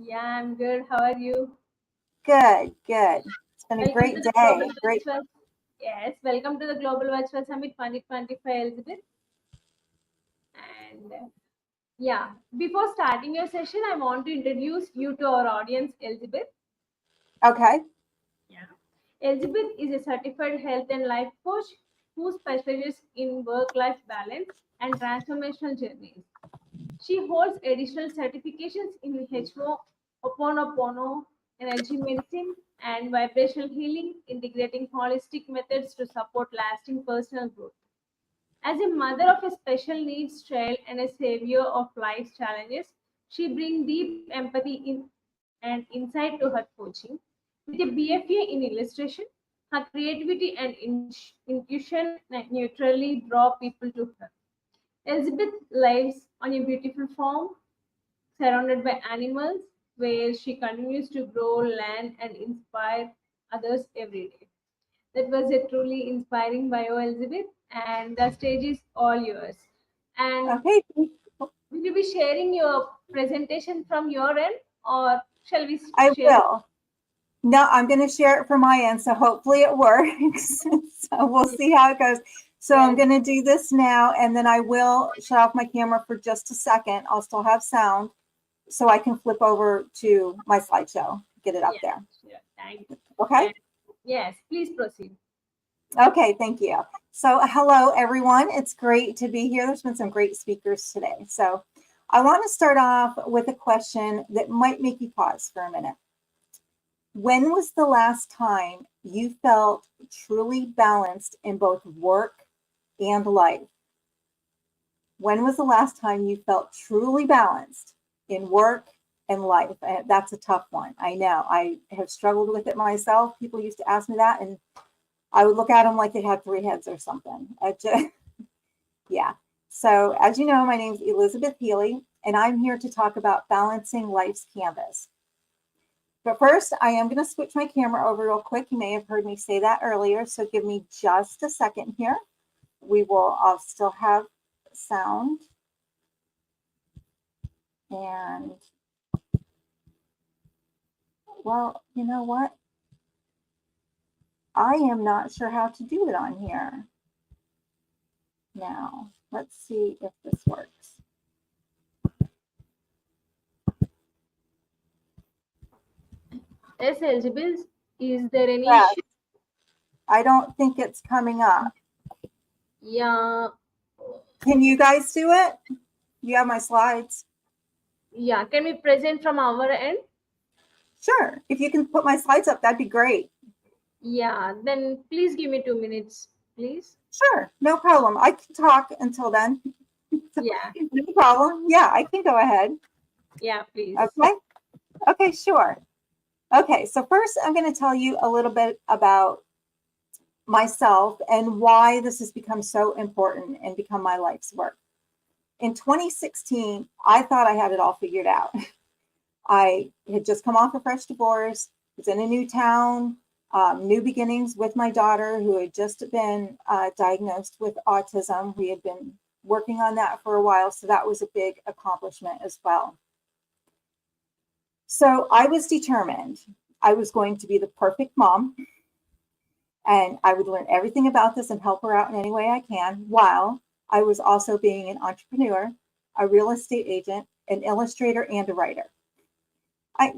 Yeah, I'm good. How are you? Good, good. It's been a Welcome great to the Global day. Great. Virtual. Yes, welcome to the Global Virtual Summit 2025, Elizabeth. And yeah, before starting your session, I want to introduce you to our audience, Elizabeth. Okay. Yeah. Elizabeth is a certified health and life coach who specializes in work-life balance and transformational journeys. She holds additional certifications in HMO, Oponopono, energy medicine, and vibrational healing, integrating holistic methods to support lasting personal growth. As a mother of a special needs child and a savior of life's challenges, she brings deep empathy and insight to her coaching. With a BFA in illustration, her creativity and intuition neutrally draw people to her. Elizabeth lives on a beautiful farm surrounded by animals where she continues to grow, learn, and inspire others every day. That was a truly inspiring bio, Elizabeth, and the stage is all yours. And Okay. will you be sharing your presentation from your end, or shall we I share? will. No, I'm going to share it from my end, so hopefully it works. So we'll see how it goes. So I'm Yes, going to do this now, and then I will shut off my camera for just a second. I'll still have sound, so I can flip over to my slideshow, get it up yes, there. sure. Thank you. Okay? And yes, please proceed. Okay, thank you. So hello, everyone. It's great to be here. There's been some great speakers today. So I want to start off with a question that might make you pause for a minute. When was the last time you felt truly balanced in both work and life? When was the last time you felt truly balanced in work and life? That's a tough one. I know. I have struggled with it myself. People used to ask me that, and I would look at them like they had three heads or something. Yeah. So, as you know, my name is Elizabeth Healy, and I'm here to talk about balancing life's canvas. But first, I am going to switch my camera over real quick. You may have heard me say that earlier, so give me just a second here. I'll still have sound. And, well, you know what? I am not sure how to do it on here. Now, let's see if this works. Yes, Elizabeth, is there any Yeah, issue? I don't think it's coming up. Yeah, Can you guys do it? You have my slides. yeah. Can we present from our end? Sure. If you can put my slides up, that'd be great. Yeah, then please give me 2 minutes, please. Sure. No problem. I can talk until then. Yeah, No problem. Yeah, I can go ahead. yeah, please. Okay. Okay, sure. Okay, so first I'm going to tell you a little bit about myself and why this has become so important and become my life's work. In 2016, I thought I had it all figured out. I had just come off a fresh divorce, was in a new town, new beginnings with my daughter who had just been diagnosed with autism. We had been working on that for a while, so that was a big accomplishment as well. So I was determined I was going to be the perfect mom, and I would learn everything about this and help her out in any way I can, while I was also being an entrepreneur, a real estate agent, an illustrator, and a writer. I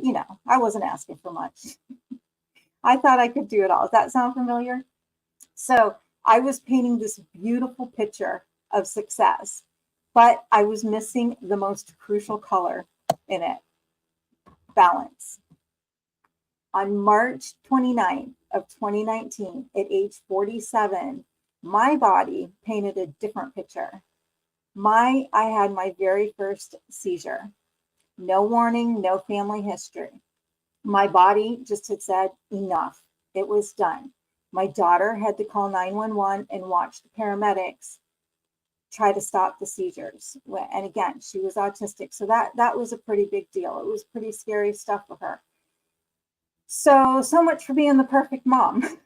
wasn't asking for much. I thought I could do it all. Does that sound familiar? So I was painting this beautiful picture of success, but I was missing the most crucial color in it, balance. On March 29th of 2019, at age 47, my body painted a different picture. I had my very first seizure. No warning, no family history. My body just had said enough. It was done. My daughter had to call 911 and watch the paramedics try to stop the seizures. And again, she was autistic. So that was a pretty big deal. It was pretty scary stuff for her. So much for being the perfect mom.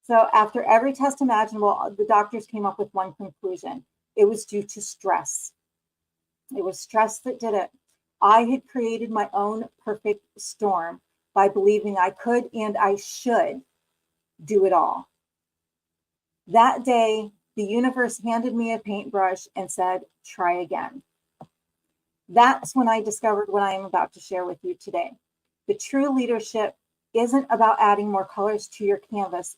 So after every test imaginable, the doctors came up with one conclusion. It was due to stress. It was stress that did it. I had created my own perfect storm by believing I could and I should do it all. That day, the universe handed me a paintbrush and said, try again. That's when I discovered what I am about to share with you today. The true leadership isn't about adding more colors to your canvas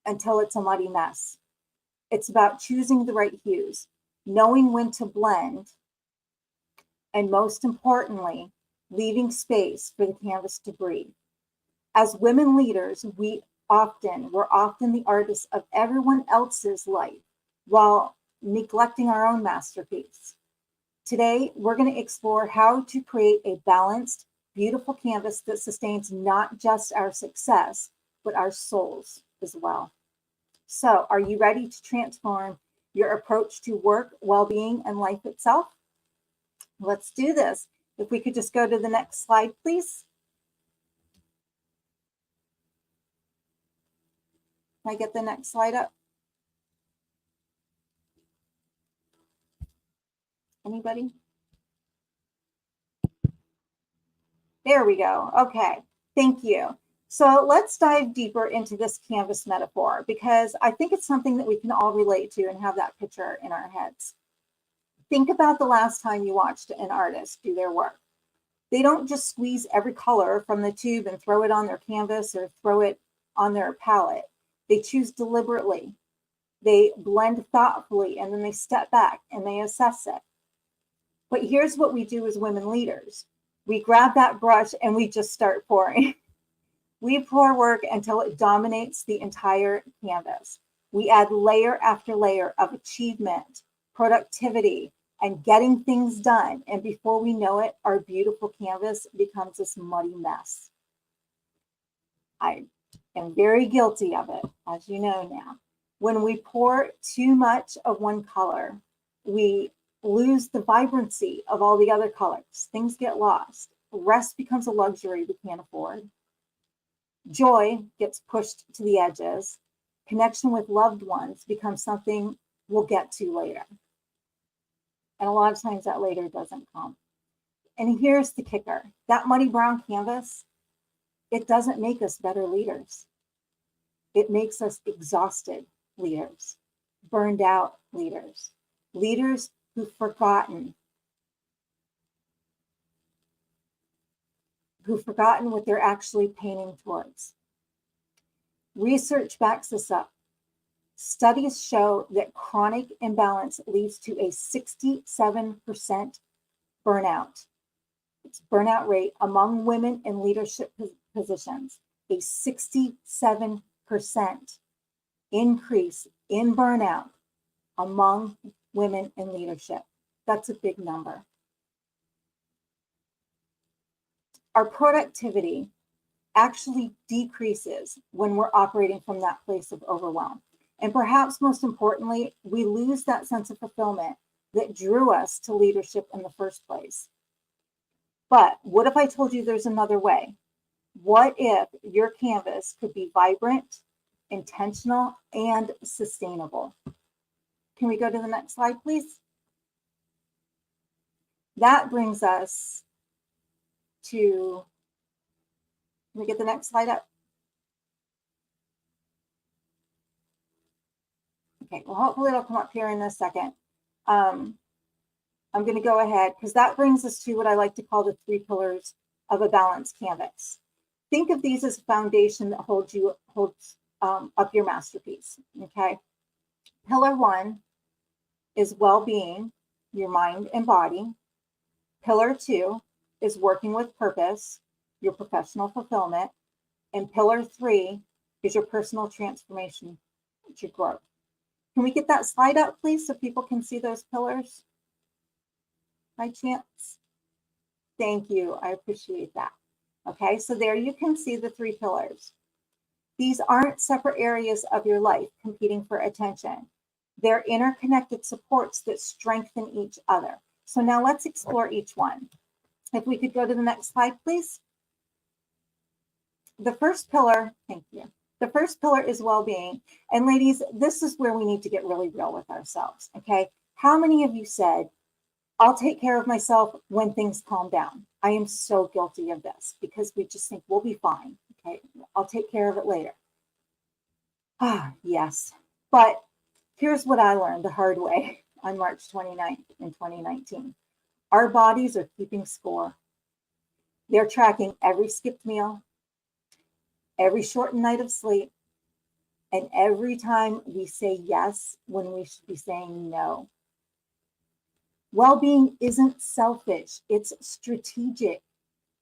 until it's a muddy mess. It's about choosing the right hues, knowing when to blend, and most importantly, leaving space for the canvas to breathe. As women leaders, we're often the artists of everyone else's life while neglecting our own masterpiece. Today, we're going to explore how to create a balanced, beautiful canvas that sustains not just our success, but our souls as well. So, are you ready to transform your approach to work, well-being, and life itself? Let's do this. If we could just go to the next slide, please. Can I get the next slide up? Anybody? There we go. Okay, thank you. So let's dive deeper into this canvas metaphor because I think it's something that we can all relate to and have that picture in our heads. Think about the last time you watched an artist do their work. They don't just squeeze every color from the tube and throw it on their canvas or throw it on their palette. They choose deliberately. They blend thoughtfully, and then they step back and they assess it. But here's what we do as women leaders. We grab that brush and we just start pouring. We pour work until it dominates the entire canvas. We add layer after layer of achievement, productivity, and getting things done. And before we know it, our beautiful canvas becomes this muddy mess. I am very guilty of it, as you know now. When we pour too much of one color, we lose the vibrancy of all the other colors. Things get lost. Rest becomes a luxury we can't afford. Joy gets pushed to the edges. Connection with loved ones becomes something we'll get to later. And a lot of times that later doesn't come. And here's the kicker. That muddy brown canvas, it doesn't make us better leaders. It makes us exhausted leaders, burned out leaders, leaders who've forgotten what they're actually painting towards. Research backs this up. Studies show that chronic imbalance leads to a 67% burnout. It's burnout rate among women in leadership positions, a 67% increase in burnout among women in leadership. That's a big number. Our productivity actually decreases when we're operating from that place of overwhelm. And perhaps most importantly, we lose that sense of fulfillment that drew us to leadership in the first place. But what if I told you there's another way? What if your canvas could be vibrant, intentional, and sustainable? Can we go to the next slide, please? That brings us to, can we get the next slide up? Okay, well, hopefully it'll come up here in a second. I'm going to go ahead because that brings us to what I like to call the 3 pillars of a balanced canvas. Think of these as a foundation that holds up your masterpiece, okay? Pillar 1 is well-being, your mind and body. Pillar 2 is working with purpose, your professional fulfillment. And pillar 3 is your personal transformation, your growth. Can we get that slide up, please, so people can see those pillars by chance? Thank you. I appreciate that. Okay, so there you can see the 3 pillars. These aren't separate areas of your life competing for attention. They're interconnected supports that strengthen each other. So now let's explore each one. If we could go to the next slide, please. The first pillar, thank you. The first pillar is well-being. And ladies, this is where we need to get really real with ourselves, okay? How many of you said, I'll take care of myself when things calm down. I am so guilty of this because we just think we'll be fine. Okay, I'll take care of it later. Ah, yes. But here's what I learned the hard way on March 29th in 2019. Our bodies are keeping score. They're tracking every skipped meal, every shortened night of sleep, and every time we say yes when we should be saying no. Well-being isn't selfish, it's strategic.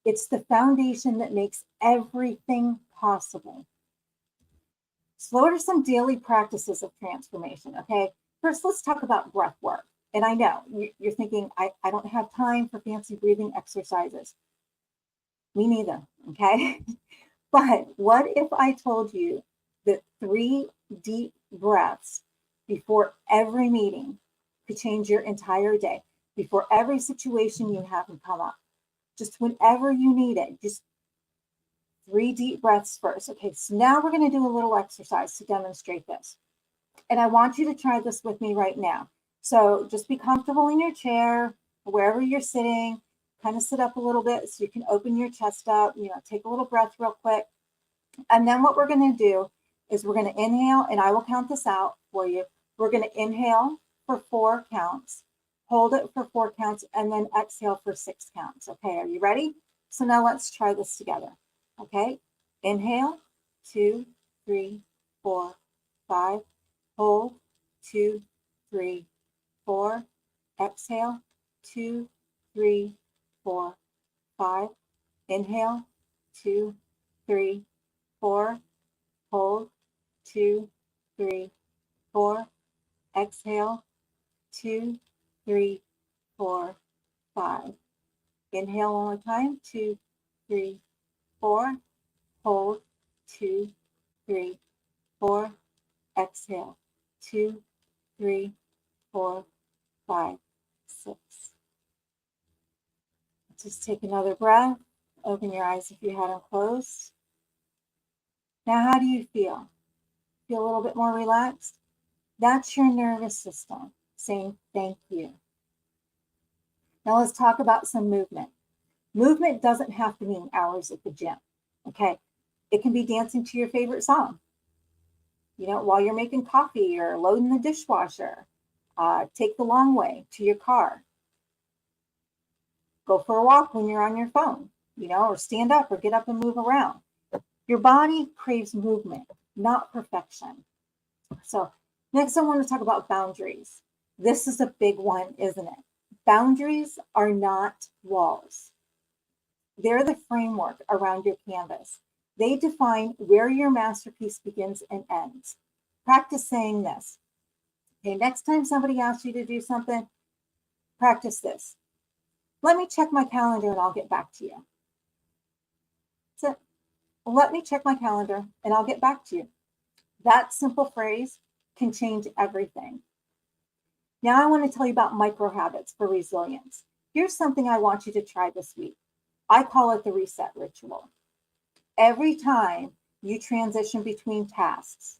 It's the foundation that makes everything possible. So what are some daily practices of transformation? Okay, first let's talk about breath work. And I know you're thinking, I don't have time for fancy breathing exercises. Me neither, okay? But what if I told you that 3 deep breaths before every meeting could change your entire day, before every situation you have come up, just whenever you need it, just 3 deep breaths first. Okay, so now we're going to do a little exercise to demonstrate this. And I want you to try this with me right now. So just be comfortable in your chair, wherever you're sitting, kind of sit up a little bit so you can open your chest up, take a little breath real quick. And then what we're going to do is we're going to inhale, and I will count this out for you. We're going to inhale for 4 counts, hold it for 4 counts, and then exhale for 6 counts. Okay, are you ready? So now let's try this together. Okay, inhale, 2, 3, 4, 5, hold, 2, 3, 4, exhale, 2, 3, 4, 5, inhale, 2, 3, 4, hold, 2, 3, 4, exhale, 2, 3, 4, 5. Inhale one more time, 2, 3, 4, hold, 2, 3, 4, exhale, 2, 3, 4, 5, 6. Just take another breath. Open your eyes if you had them closed. Now, how do you feel? Feel a little bit more relaxed? That's your nervous system saying thank you. Now let's talk about some movement. Movement doesn't have to mean hours at the gym, okay? It can be dancing to your favorite song, while you're making coffee or loading the dishwasher. Take the long way to your car. Go for a walk when you're on your phone, or stand up or get up and move around. Your body craves movement, not perfection. So next I want to talk about boundaries. This is a big one, isn't it? Boundaries are not walls. They're the framework around your canvas. They define where your masterpiece begins and ends. Practice saying this. Okay, next time somebody asks you to do something, practice this. Let me check my calendar and I'll get back to you. That's it. Let me check my calendar and I'll get back to you. That simple phrase can change everything. Now I want to tell you about micro habits for resilience. Here's something I want you to try this week. I call it the reset ritual. Every time you transition between tasks,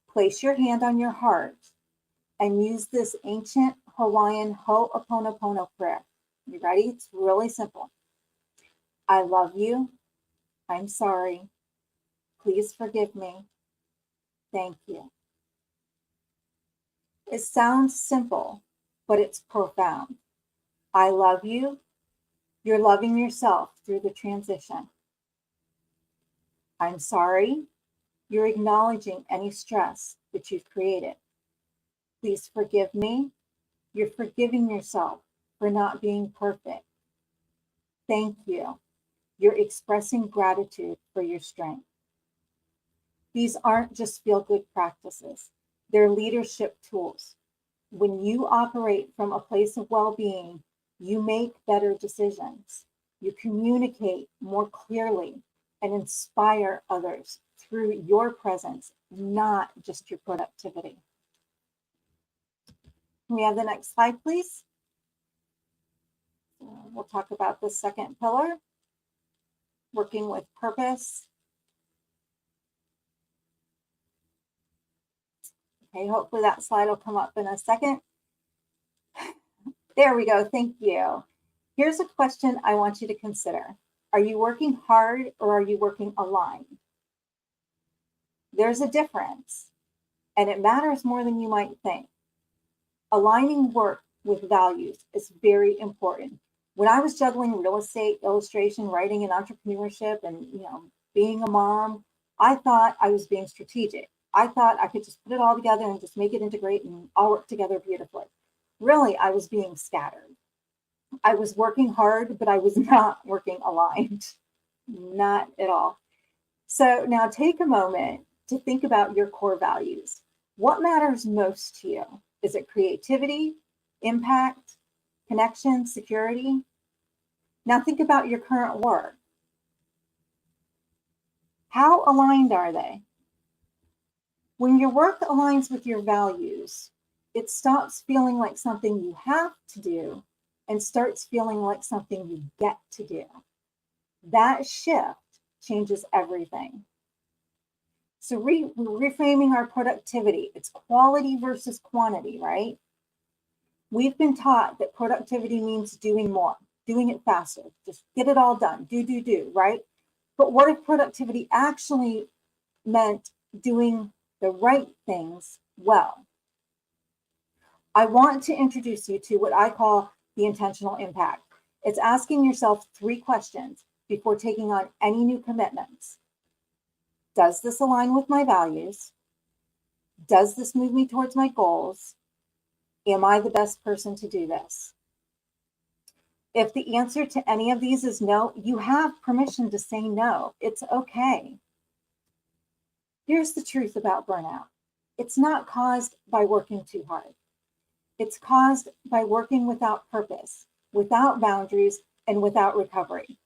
place your hand on your heart and use this ancient Hawaiian Ho'oponopono prayer. You ready? It's really simple. I love you. I'm sorry. Please forgive me. Thank you. It sounds simple, but it's profound. I love you. You're loving yourself through the transition. I'm sorry. You're acknowledging any stress that you've created. Please forgive me. You're forgiving yourself for not being perfect. Thank you. You're expressing gratitude for your strength. These aren't just feel-good practices. They're leadership tools. When you operate from a place of well-being, you make better decisions. You communicate more clearly and inspire others through your presence, not just your productivity. Can we have the next slide, please? We'll talk about the second pillar, working with purpose. Okay, hopefully that slide will come up in a second. There we go. Thank you. Here's a question I want you to consider. Are you working hard or are you working aligned? There's a difference, and it matters more than you might think. Aligning work with values is very important. When I was juggling real estate, illustration, writing, and entrepreneurship, and being a mom, I thought I was being strategic. I thought I could just put it all together and just make it integrate and all work together beautifully. Really, I was being scattered. I was working hard, but I was not working aligned. Not at all. So now take a moment to think about your core values. What matters most to you? Is it creativity, impact, connection, security? Now think about your current work. How aligned are they? When your work aligns with your values, it stops feeling like something you have to do and starts feeling like something you get to do. That shift changes everything. So reframing our productivity, it's quality versus quantity, right? We've been taught that productivity means doing more, doing it faster, just get it all done, do, right? But what if productivity actually meant doing the right things well? I want to introduce you to what I call the intentional impact. It's asking yourself 3 questions before taking on any new commitments. Does this align with my values? Does this move me towards my goals? Am I the best person to do this? If the answer to any of these is no, you have permission to say no. It's okay. Here's the truth about burnout. It's not caused by working too hard. It's caused by working without purpose, without boundaries, and without recovery.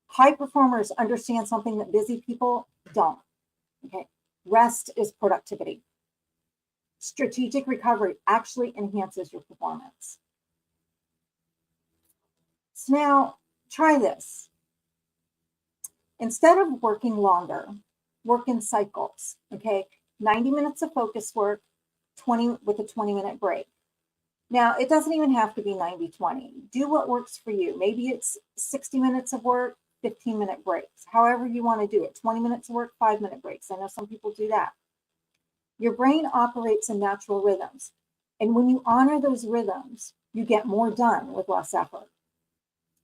High performers understand something that busy people don't. Okay, rest is productivity. Strategic recovery actually enhances your performance. So now try this. Instead of working longer, work in cycles. Okay, 90 minutes of focus work, 20 with a 20-minute break. Now, it doesn't even have to be 90-20. Do what works for you. Maybe it's 60 minutes of work, 15-minute breaks. However you want to do it. 20 minutes of work, 5-minute breaks. I know some people do that. Your brain operates in natural rhythms. And when you honor those rhythms, you get more done with less effort.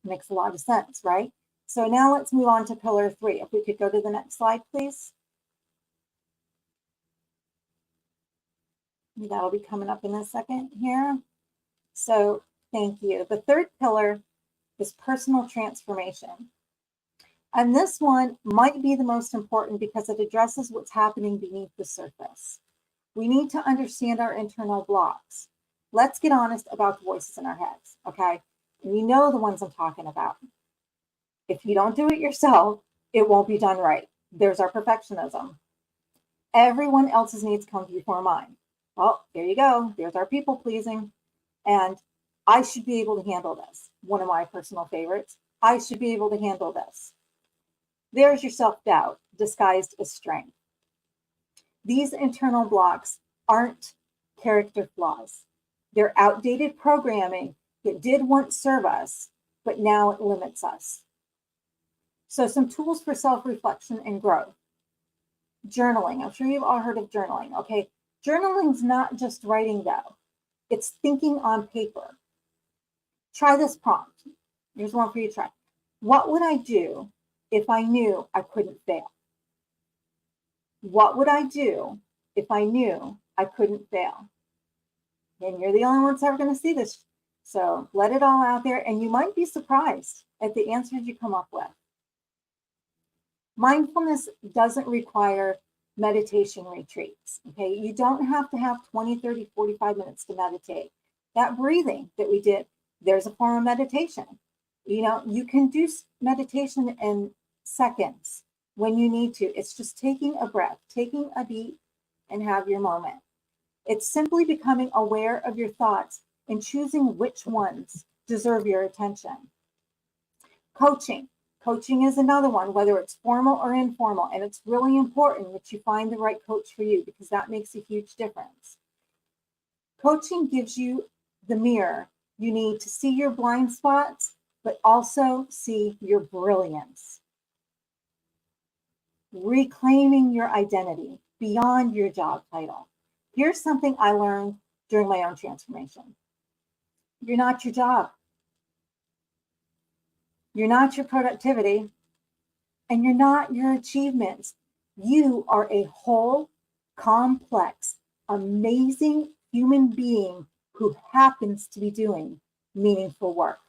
Makes a lot of sense, right? So now let's move on to pillar 3. If we could go to the next slide, please. That'll be coming up in a second here. So thank you. The 3rd pillar is personal transformation. And this one might be the most important because it addresses what's happening beneath the surface. We need to understand our internal blocks. Let's get honest about the voices in our heads, okay? And you know the ones I'm talking about. If you don't do it yourself, it won't be done right. There's our perfectionism. Everyone else's needs come before mine. Well, there you go. There's our people pleasing. And I should be able to handle this. One of my personal favorites. I should be able to handle this. There's your self-doubt disguised as strength. These internal blocks aren't character flaws. They're outdated programming that did once serve us, but now it limits us. So some tools for self-reflection and growth. Journaling. I'm sure you've all heard of journaling. Okay, journaling's not just writing though. It's thinking on paper. Try this prompt. Here's one for you to try. What would I do if I knew I couldn't fail? What would I do if I knew I couldn't fail? And you're the only ones ever going to see this. So let it all out there, and you might be surprised at the answers you come up with. Mindfulness doesn't require meditation retreats. Okay, you don't have to have 20, 30, 45 minutes to meditate. That breathing that we did, there's a form of meditation. You know, you can do meditation in seconds when you need to. It's just taking a breath, taking a beat, and have your moment. It's simply becoming aware of your thoughts and choosing which ones deserve your attention. Coaching. Coaching is another one, whether it's formal or informal, and it's really important that you find the right coach for you because that makes a huge difference. Coaching gives you the mirror You need to see your blind spots, but also see your brilliance. Reclaiming your identity beyond your job title. Here's something I learned during my own transformation. You're not your job. You're not your productivity, and you're not your achievements. You are a whole, complex, amazing human being who happens to be doing meaningful work.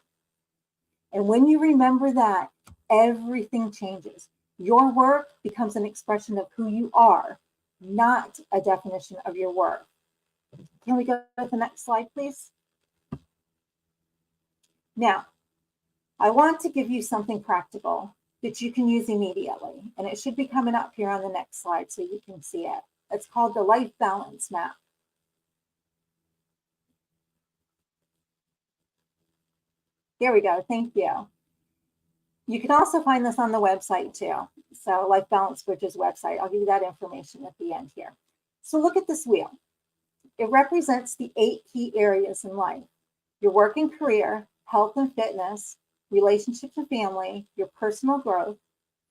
And when you remember that, everything changes. Your work becomes an expression of who you are, not a definition of your work. Can we go to the next slide, please? Now, I want to give you something practical that you can use immediately, and it should be coming up here on the next slide so you can see it. It's called the Life Balance Map. Here we go, thank you. You can also find this on the website too. So Life Balance Bridges website, I'll give you that information at the end here. So look at this wheel. It represents the 8 key areas in life: your work and career, health and fitness, relationships and family, your personal growth,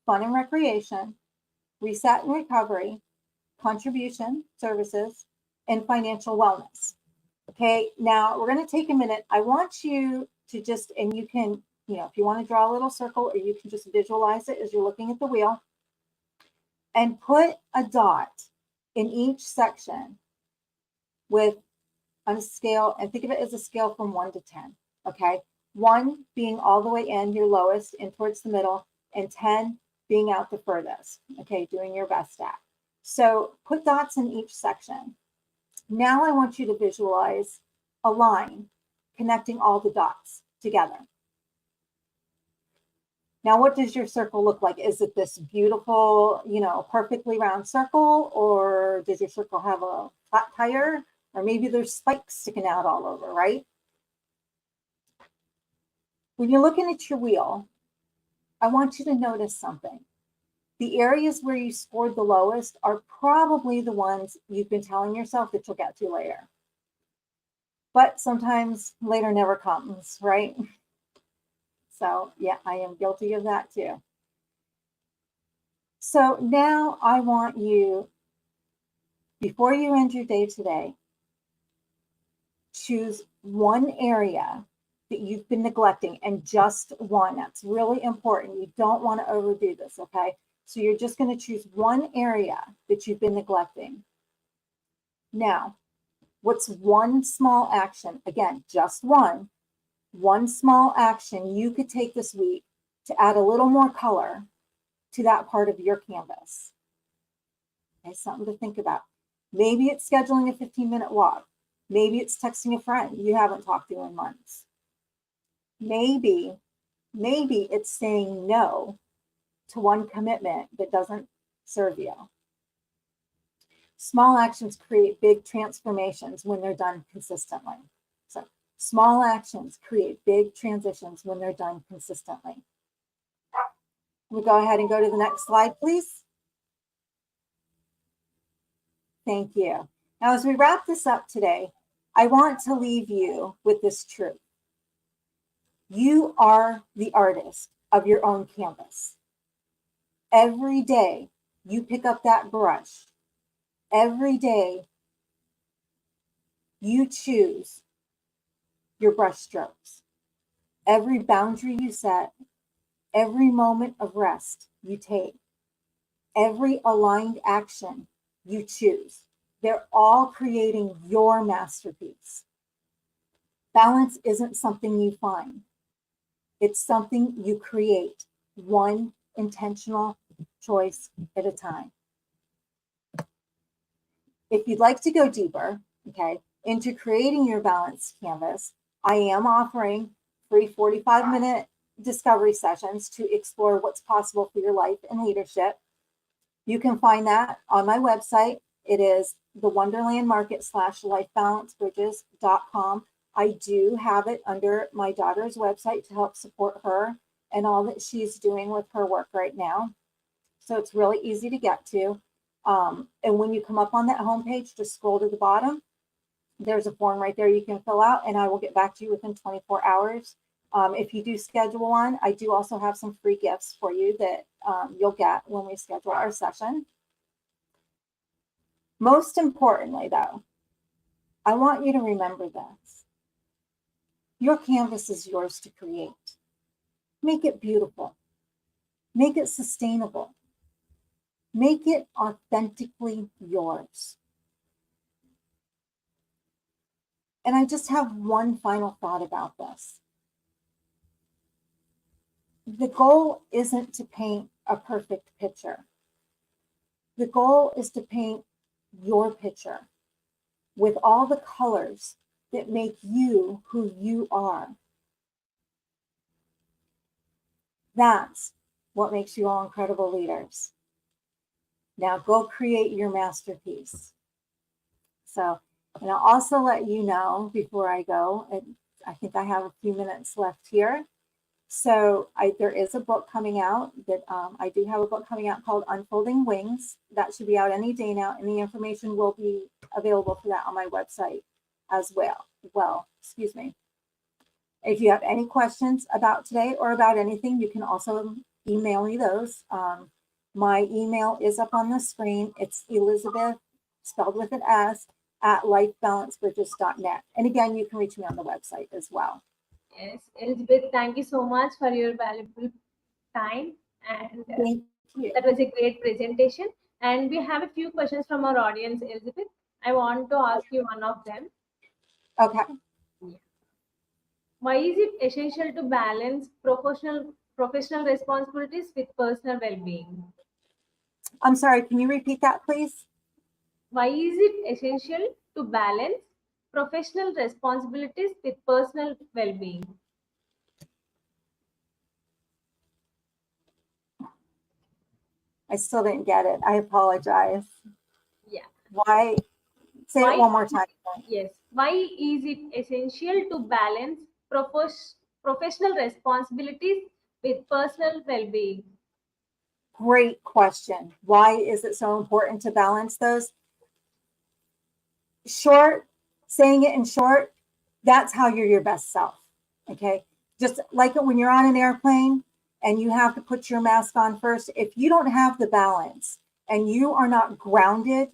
fun and recreation, reset and recovery, contribution, services, and financial wellness. Okay, now we're going to take a minute. I want you to just, and you can, if you want to draw a little circle, or you can just visualize it as you're looking at the wheel, and put a dot in each section with on a scale, and think of it as a scale from 1 to 10. Okay, 1 being all the way in, your lowest, and towards the middle, and 10 being out the furthest. Okay, doing your best at. So put dots in each section. Now I want you to visualize a line connecting all the dots together. Now, what does your circle look like? Is it this beautiful, perfectly round circle, or does your circle have a flat tire, or maybe there's spikes sticking out all over, right? When you're looking at your wheel, I want you to notice something. The areas where you scored the lowest are probably the ones you've been telling yourself that you'll get to later. But sometimes later never comes, right? So yeah, I am guilty of that too. So now I want you, before you end your day today, choose one area that you've been neglecting, and just one. That's really important. You don't want to overdo this, okay? So you're just going to choose one area that you've been neglecting. Now, what's one small action? Again, just one small action you could take this week to add a little more color to that part of your canvas? Okay, something to think about. Maybe it's scheduling a 15-minute walk. Maybe it's texting a friend you haven't talked to in months. Maybe it's saying no to one commitment that doesn't serve you. Small actions create big transformations when they're done consistently. So small actions create big transitions when they're done consistently. We'll go ahead and go to the next slide, please. Thank you. Now, as we wrap this up today, I want to leave you with this truth. You are the artist of your own canvas. Every day you pick up that brush. Every day you choose your brush strokes. Every boundary you set, every moment of rest you take, every aligned action you choose, they're all creating your masterpiece. Balance isn't something you find. It's something you create, one intentional choice at a time. If you'd like to go deeper, okay, into creating your balanced canvas, I am offering free 45-minute discovery sessions to explore what's possible for your life and leadership. You can find that on my website. It is the Wonderland Market /lifebalancebridges.com. I do have it under my daughter's website to help support her and all that she's doing with her work right now. So it's really easy to get to. And when you come up on that homepage, just scroll to the bottom there's a form right there you can fill out, and I will get back to you within 24 hours. If you do schedule one, I do also have some free gifts for you that you'll get when we schedule our session. Most importantly, though, I want you to remember this. Your canvas is yours to create. Make it beautiful. Make it sustainable. Make it authentically yours. And I just have one final thought about this. The goal isn't to paint a perfect picture. The goal is to paint your picture with all the colors that make you who you are. That's what makes you all incredible leaders. Now go create your masterpiece. So, and I'll also let you know before I go, and I think I have a few minutes left here. So there is a book coming out that I do have a book coming out called Unfolding Wings. That should be out any day now, and the information will be available for that on my website as well. Excuse me. If you have any questions about today or about anything, you can also email me those. My email is up on the screen. It's Elizabeth, spelled with an S, at lifebalancebridges.net. And again, you can reach me on the website as well. Yes, Elizabeth, thank you so much for your valuable time. And Thank you. that was a great presentation. And we have a few questions from our audience, Elizabeth. I want to ask you one of them. Okay. Why is it essential to balance professional responsibilities with personal well-being? I'm sorry, can you repeat that, please? Why is it essential to balance professional responsibilities with personal well-being? I still didn't get it. I apologize. Yeah. Why? Say it one more time. Yes. Why is it essential to balance professional responsibilities with personal well-being? Great question. Why is it so important to balance those? Short, saying it in short, that's how you're your best self. Okay. Just like when you're on an airplane and you have to put your mask on first, if you don't have the balance and you are not grounded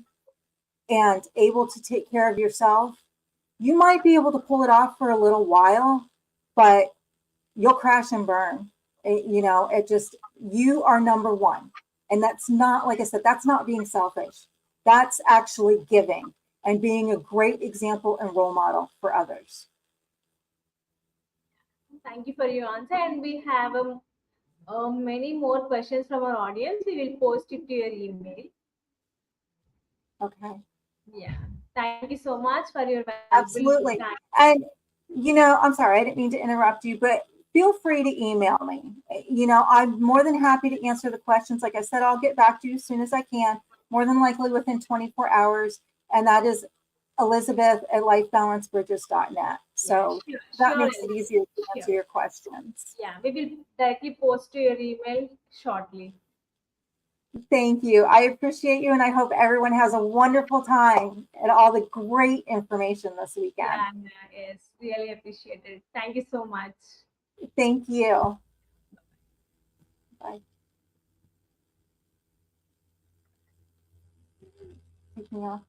and able to take care of yourself, you might be able to pull it off for a little while, but you'll crash and burn. You are number one. And that's not, like I said, that's not being selfish. That's actually giving and being a great example and role model for others. Thank you for your answer. And we have many more questions from our audience. We will post it to your email. Okay. Yeah. Thank you so much for your valuable Absolutely. time. And, I'm sorry, I didn't mean to interrupt you, but feel free to email me. I'm more than happy to answer the questions. Like I said, I'll get back to you as soon as I can, more than likely within 24 hours. And that is Elizabeth at lifebalancebridges.net. So that makes it easier to answer your questions. Yeah, we will directly post to your email shortly. Thank you. I appreciate you, and I hope everyone has a wonderful time and all the great information this weekend. Yeah, yes, really appreciate it. Thank you so much. Thank you. Bye. Take me off.